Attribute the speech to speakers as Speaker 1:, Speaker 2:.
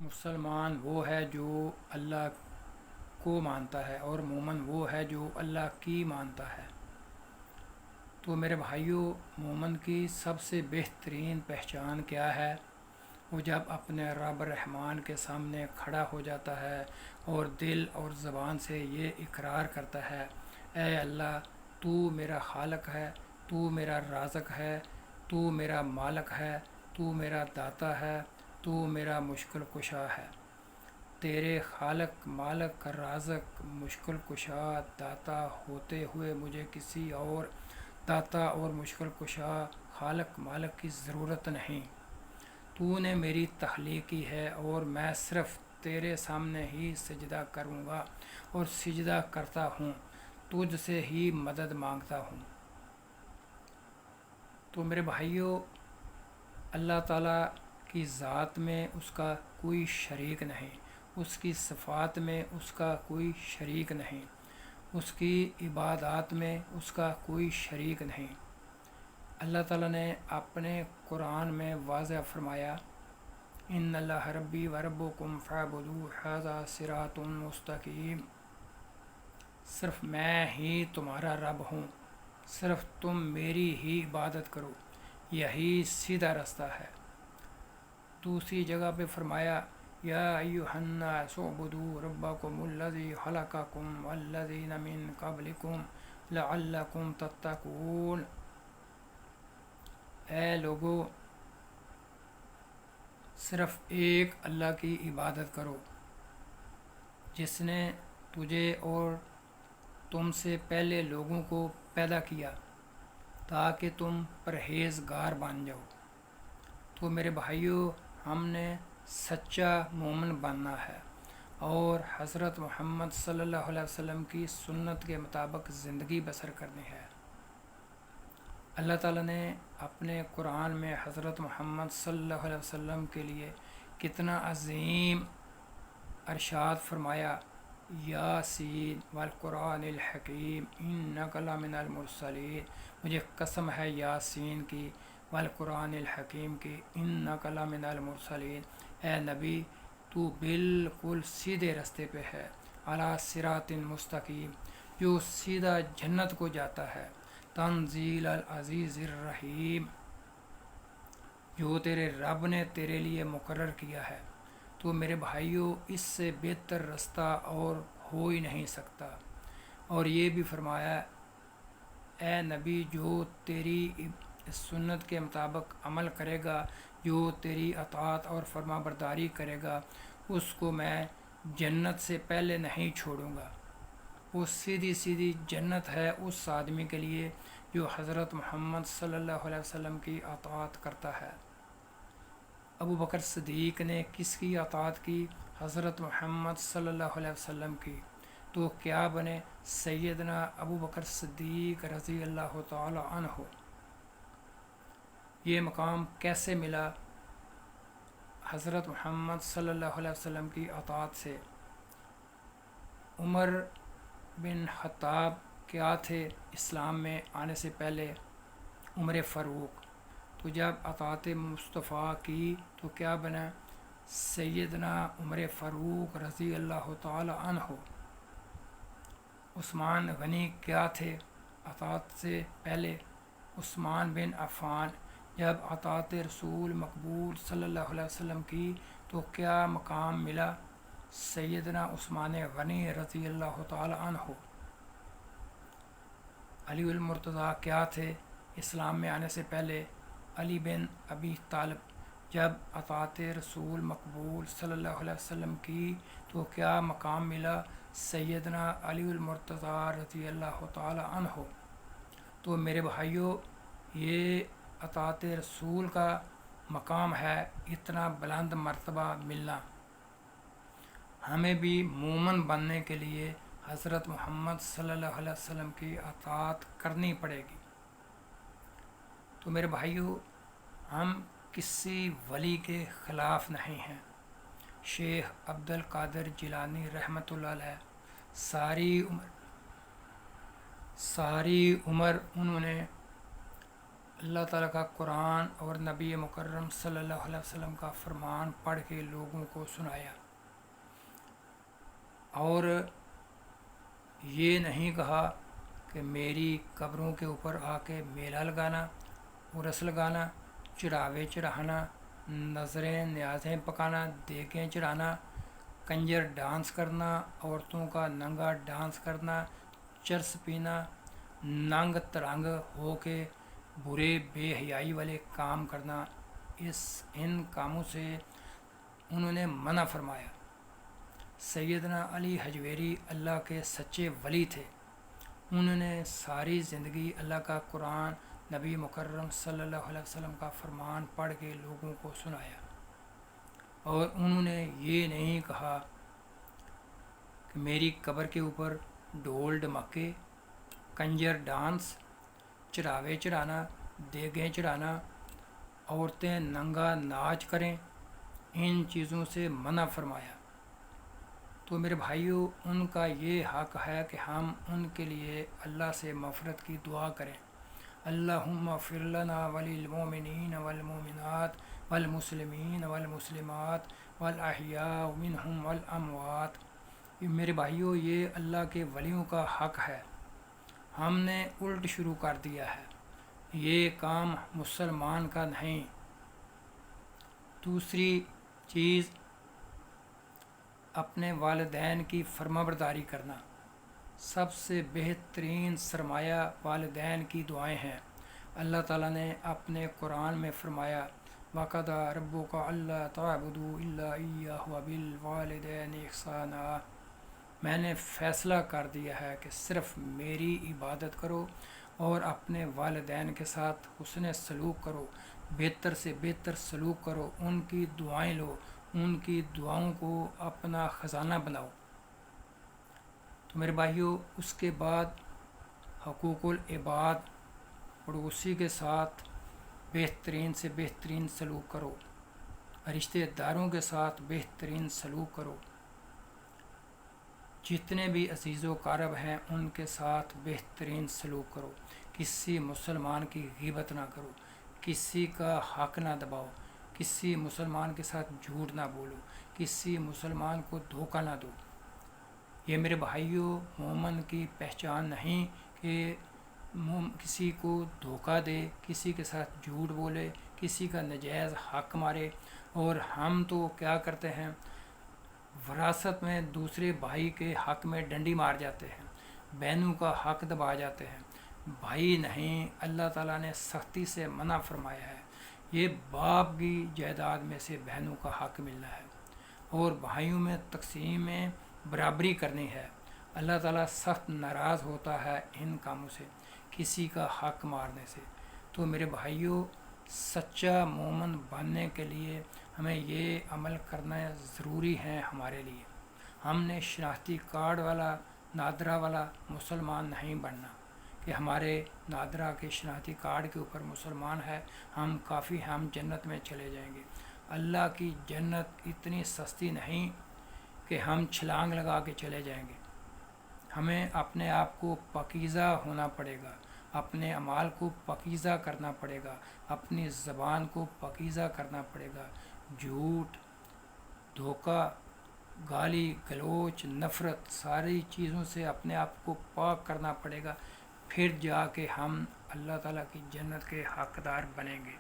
Speaker 1: مسلمان وہ ہے جو اللہ کو مانتا ہے اور مومن وہ ہے جو اللہ کی مانتا ہے۔ تو میرے بھائیوں، مومن کی سب سے بہترین پہچان کیا ہے؟ وہ جب اپنے رب رحمان کے سامنے کھڑا ہو جاتا ہے اور دل اور زبان سے یہ اقرار کرتا ہے، اے اللہ، تو میرا خالق ہے، تو میرا رازق ہے، تو میرا مالک ہے، تو میرا داتا ہے، تو میرا مشکل کشا ہے۔ تیرے خالق، مالک، رازق، مشکل کشا، داتا ہوتے ہوئے مجھے کسی اور داتا اور مشکل کشا، خالق، مالک کی ضرورت نہیں۔ تو نے میری تخلیق کی ہے اور میں صرف تیرے سامنے ہی سجدہ کروں گا اور سجدہ کرتا ہوں، تجھ سے ہی مدد مانگتا ہوں۔ تو میرے بھائیوں، اللہ تعالیٰ کی ذات میں اس کا کوئی شریک نہیں، اس کی صفات میں اس کا کوئی شریک نہیں، اس کی عبادات میں اس کا کوئی شریک نہیں۔ اللہ تعالیٰ نے اپنے قرآن میں واضح فرمایا، ان اللہ ربی و ربکم فاعبدوہ ھذا صراط مستقیم۔ صرف میں ہی تمہارا رب ہوں، صرف تم میری ہی عبادت کرو، یہی سیدھا رستہ ہے۔ دوسری جگہ پہ فرمایا، یا ایھا الناس اعبدوا ربکم الذی خلقکم والذین من قبلکم لعلکم تتقون۔ اے لوگو، صرف ایک اللہ کی عبادت کرو جس نے تجھے اور تم سے پہلے لوگوں کو پیدا کیا تاکہ تم پرہیزگار بن جاؤ۔ تو میرے بھائیوں، ہم نے سچا مومن بننا ہے اور حضرت محمد صلی اللہ علیہ وسلم کی سنت کے مطابق زندگی بسر کرنی ہے۔ اللہ تعالیٰ نے اپنے قرآن میں حضرت محمد صلی اللہ علیہ وسلم کے لیے کتنا عظیم ارشاد فرمایا، یاسین والقرآن الحکیم انک لمن المرسلین۔ مجھے قسم ہے یاسین کی، والقرآن الحکیم کی، انک لمن المرسلین۔ اے نبی، تو بالکل سیدھے رستے پہ ہے، علی صراط مستقیم، جو سیدھا جنت کو جاتا ہے۔ تنزیل العزیز الرحیم، جو تیرے رب نے تیرے لیے مقرر کیا ہے۔ تو میرے بھائیوں، اس سے بہتر رستہ اور ہو ہی نہیں سکتا۔ اور یہ بھی فرمایا، اے نبی، جو تیری سنت کے مطابق عمل کرے گا، جو تیری اطاعت اور فرما برداری کرے گا، اس کو میں جنت سے پہلے نہیں چھوڑوں گا۔ وہ سیدھی سیدھی جنت ہے اس آدمی کے لیے جو حضرت محمد صلی اللہ علیہ وسلم کی اطاعت کرتا ہے۔ ابو بکر صدیق نے کس کی اطاعت کی؟ حضرت محمد صلی اللہ علیہ وسلم کی۔ تو کیا بنے سیدنا ابو بکر صدیق رضی اللہ تعالی عنہ؟ یہ مقام کیسے ملا؟ حضرت محمد صلی اللہ علیہ وسلم کی اطاعت سے۔ عمر بن خطاب کیا تھے اسلام میں آنے سے پہلے؟ عمر فاروق۔ تو جب اطاعت مصطفیٰ کی تو کیا بنا؟ سیدنا عمر فاروق رضی اللہ تعالی عنہ۔ عثمان غنی کیا تھے اطاعت سے پہلے؟ عثمان بن عفان۔ جب اطاعت رسول مقبول صلی اللہ علیہ وسلم کی تو کیا مقام ملا؟ سیدنا عثمان غنی رضی اللہ تعالی عنہ۔ علی المرتضیٰ کیا تھے اسلام میں آنے سے پہلے؟ علی بن ابی طالب۔ جب اطاعت رسول مقبول صلی اللہ علیہ وسلم کی تو کیا مقام ملا؟ سیدنا علی المرتضیٰ رضی اللہ تعالی عنہ۔ تو میرے بھائیوں، یہ اطاعت رسول کا مقام ہے، اتنا بلند مرتبہ ملنا۔ ہمیں بھی مومن بننے کے لیے حضرت محمد صلی اللہ علیہ وسلم کی اطاعت کرنی پڑے گی۔ تو میرے بھائیوں، ہم کسی ولی کے خلاف نہیں ہیں۔ شیخ عبد القادر جیلانی رحمۃ اللہ علیہ ساری عمر انہوں نے اللہ تعالیٰ کا قرآن اور نبی مکرم صلی اللہ علیہ وسلم کا فرمان پڑھ کے لوگوں کو سنایا، اور یہ نہیں کہا کہ میری قبروں کے اوپر آ کے میلہ لگانا، عرس لگانا، چڑھاوے چڑھانا، نظریں نیازیں پکانا، دیگیں چڑھانا، کنجر ڈانس کرنا، عورتوں کا ننگا ڈانس کرنا، چرس پینا، ننگ ترنگ ہو کے برے بے حیائی والے کام کرنا، ان کاموں سے انہوں نے منع فرمایا۔ سیدنا علی حجویری اللہ کے سچے ولی تھے، انہوں نے ساری زندگی اللہ کا قرآن، نبی مکرم صلی اللہ علیہ وسلم کا فرمان پڑھ کے لوگوں کو سنایا، اور انہوں نے یہ نہیں کہا کہ میری قبر کے اوپر ڈھول ڈھمکے، کنجر ڈانس، چڑھاوے چڑھانا، دیگیں چڑھانا، عورتیں ننگا ناچ کریں، ان چیزوں سے منع فرمایا۔ تو میرے بھائیوں، ان کا یہ حق ہے کہ ہم ان کے لیے اللہ سے مغفرت کی دعا کریں۔ اللہم اغفر لنا وللمؤمنین والمؤمنات والمسلمین والمسلمات والاحیاء منہم والاموات۔ میرے بھائیوں، یہ اللہ کے ولیوں کا حق ہے، ہم نے الٹ شروع کر دیا ہے، یہ کام مسلمان کا نہیں۔ دوسری چیز، اپنے والدین کی فرمانبرداری کرنا۔ سب سے بہترین سرمایہ والدین کی دعائیں ہیں۔ اللہ تعالیٰ نے اپنے قرآن میں فرمایا، وَقَضَىٰ رَبُّكَ أَلَّا تَعْبُدُوا إِلَّا إِيَّاهُ وَبِالْوَالِدَيْنِ إِحْسَانًا۔ میں نے فیصلہ کر دیا ہے کہ صرف میری عبادت کرو اور اپنے والدین کے ساتھ حسن سلوک کرو، بہتر سے بہتر سلوک کرو، ان کی دعائیں لو، ان کی دعاؤں کو اپنا خزانہ بناؤ۔ تو میرے بھائیوں، اس کے بعد حقوق العباد، پڑوسی کے ساتھ بہترین سے بہترین سلوک کرو، رشتہ داروں کے ساتھ بہترین سلوک کرو، جتنے بھی عزیز و قارب ہیں ان کے ساتھ بہترین سلوک کرو، کسی مسلمان کی غیبت نہ کرو، کسی کا حق نہ دباؤ، کسی مسلمان کے ساتھ جھوٹ نہ بولو، کسی مسلمان کو دھوکہ نہ دو۔ یہ میرے بھائیوں، مومن کی پہچان نہیں کہ کسی کو دھوکہ دے، کسی کے ساتھ جھوٹ بولے، کسی کا نجائز حق مارے۔ اور ہم تو کیا کرتے ہیں، وراثت میں دوسرے بھائی کے حق میں ڈنڈی مار جاتے ہیں، بہنوں کا حق دبا جاتے ہیں۔ بھائی نہیں، اللہ تعالیٰ نے سختی سے منع فرمایا ہے، یہ باپ کی جائیداد میں سے بہنوں کا حق ملنا ہے، اور بھائیوں میں تقسیم میں برابری کرنی ہے۔ اللہ تعالیٰ سخت ناراض ہوتا ہے ان کاموں سے، کسی کا حق مارنے سے۔ تو میرے بھائیوں، سچا مومن بننے کے لیے ہمیں یہ عمل کرنا ضروری ہے ہمارے لیے۔ ہم نے شناختی کارڈ والا، نادرا والا مسلمان نہیں بننا کہ ہمارے نادرا کے شناختی کارڈ کے اوپر مسلمان ہے، ہم کافی، ہم جنت میں چلے جائیں گے۔ اللہ کی جنت اتنی سستی نہیں کہ ہم چھلانگ لگا کے چلے جائیں گے۔ ہمیں اپنے آپ کو پاکیزہ ہونا پڑے گا، اپنے اعمال کو پاکیزہ کرنا پڑے گا، اپنی زبان کو پاکیزہ کرنا پڑے گا۔ جھوٹ، دھوکہ، گالی گلوچ، نفرت، ساری چیزوں سے اپنے آپ کو پاک کرنا پڑے گا، پھر جا کے ہم اللہ تعالیٰ کی جنت کے حقدار بنیں گے۔